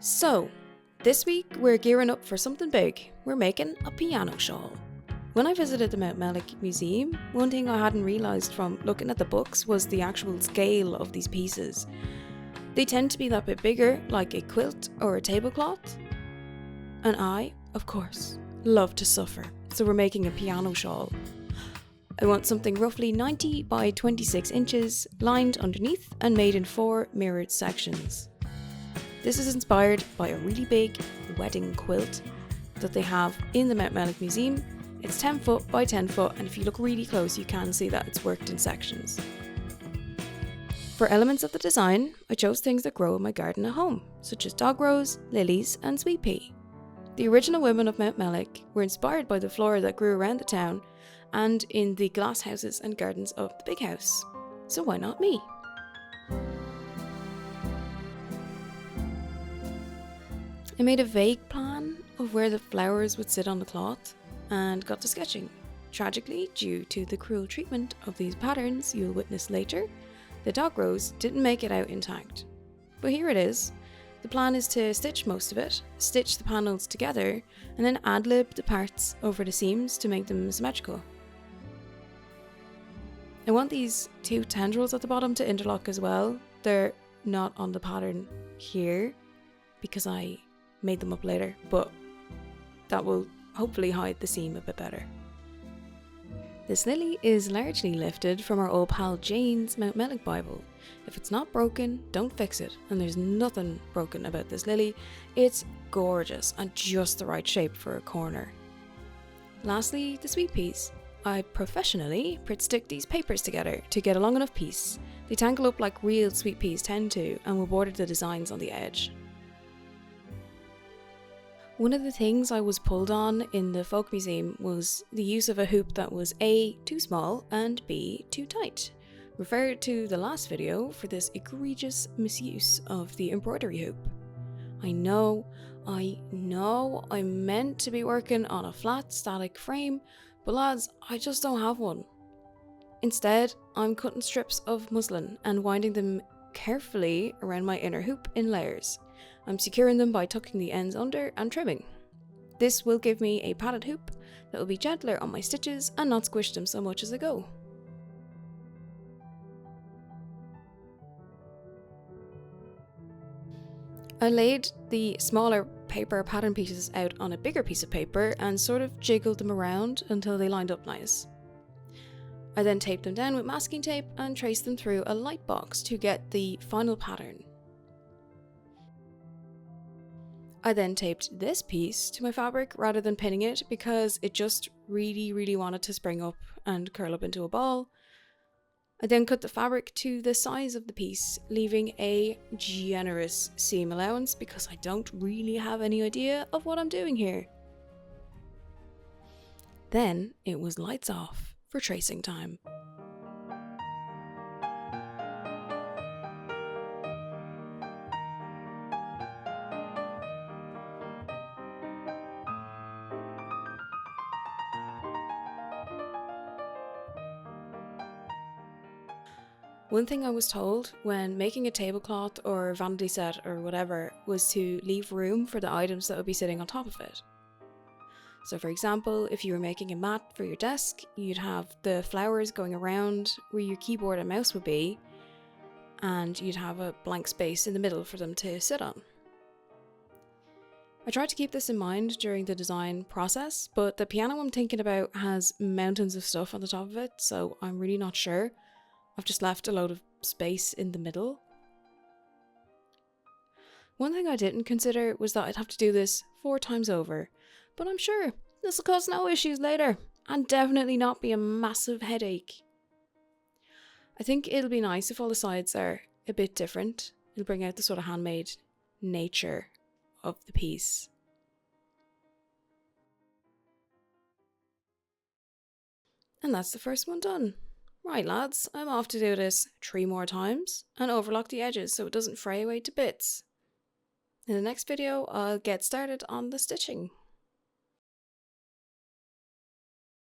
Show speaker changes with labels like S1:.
S1: So, this week we're gearing up for something big. We're making a piano shawl. When I visited the Mountmellick Museum, one thing I hadn't realised from looking at the books was the actual scale of these pieces. They tend to be that bit bigger, like a quilt or a tablecloth. And I, of course, love to suffer, so we're making a piano shawl. I want something roughly 90 by 26 inches, lined underneath and made in 4 mirrored sections. This is inspired by a really big wedding quilt that they have in the Mountmellick Museum. It's 10 foot by 10 foot, and if you look really close you can see that it's worked in sections. For elements of the design, I chose things that grow in my garden at home, such as dog rose, lilies and sweet pea. The original women of Mountmellick were inspired by the flora that grew around the town and in the glass houses and gardens of the big house. So why not me? I made a vague plan of where the flowers would sit on the cloth and got to sketching. Tragically, due to the cruel treatment of these patterns you'll witness later, the dog rose didn't make it out intact. But here it is. The plan is to stitch most of it, stitch the panels together, and then ad-lib the parts over the seams to make them symmetrical. I want these 2 tendrils at the bottom to interlock as well. They're not on the pattern here because I made them up later, but that will hopefully hide the seam a bit better. This lily is largely lifted from our old pal Jane's Mountmellick Bible. If it's not broken, don't fix it, and there's nothing broken about this lily. It's gorgeous and just the right shape for a corner. Lastly, the sweet peas. I professionally Pritt-stick these papers together to get a long enough piece. They tangle up like real sweet peas tend to, and will border the designs on the edge. One of the things I was pulled on in the folk museum was the use of a hoop that was A, too small, and B, too tight. Refer to the last video for this egregious misuse of the embroidery hoop. I know I'm meant to be working on a flat, static frame, but lads, I just don't have one. Instead, I'm cutting strips of muslin and winding them carefully around my inner hoop in layers. I'm securing them by tucking the ends under and trimming. This will give me a padded hoop that will be gentler on my stitches and not squish them so much as I go. I laid the smaller paper pattern pieces out on a bigger piece of paper and sort of jiggled them around until they lined up nice. I then taped them down with masking tape and traced them through a light box to get the final pattern. I then taped this piece to my fabric rather than pinning it because it just really wanted to spring up and curl up into a ball. I then cut the fabric to the size of the piece, leaving a generous seam allowance because I don't really have any idea of what I'm doing here. Then it was lights off for tracing time. One thing I was told when making a tablecloth or vanity set or whatever was to leave room for the items that would be sitting on top of it. So for example, if you were making a mat for your desk, you'd have the flowers going around where your keyboard and mouse would be, and you'd have a blank space in the middle for them to sit on. I tried to keep this in mind during the design process, but the piano I'm thinking about has mountains of stuff on the top of it, so I'm really not sure. I've just left a load of space in the middle. One thing I didn't consider was that I'd have to do this 4 times over, but I'm sure this will cause no issues later, and definitely not be a massive headache. I think it'll be nice if all the sides are a bit different. It'll bring out the sort of handmade nature of the piece. And that's the first one done. Right lads, I'm off to do this 3 more times and overlock the edges so it doesn't fray away to bits. In the next video, I'll get started on the stitching.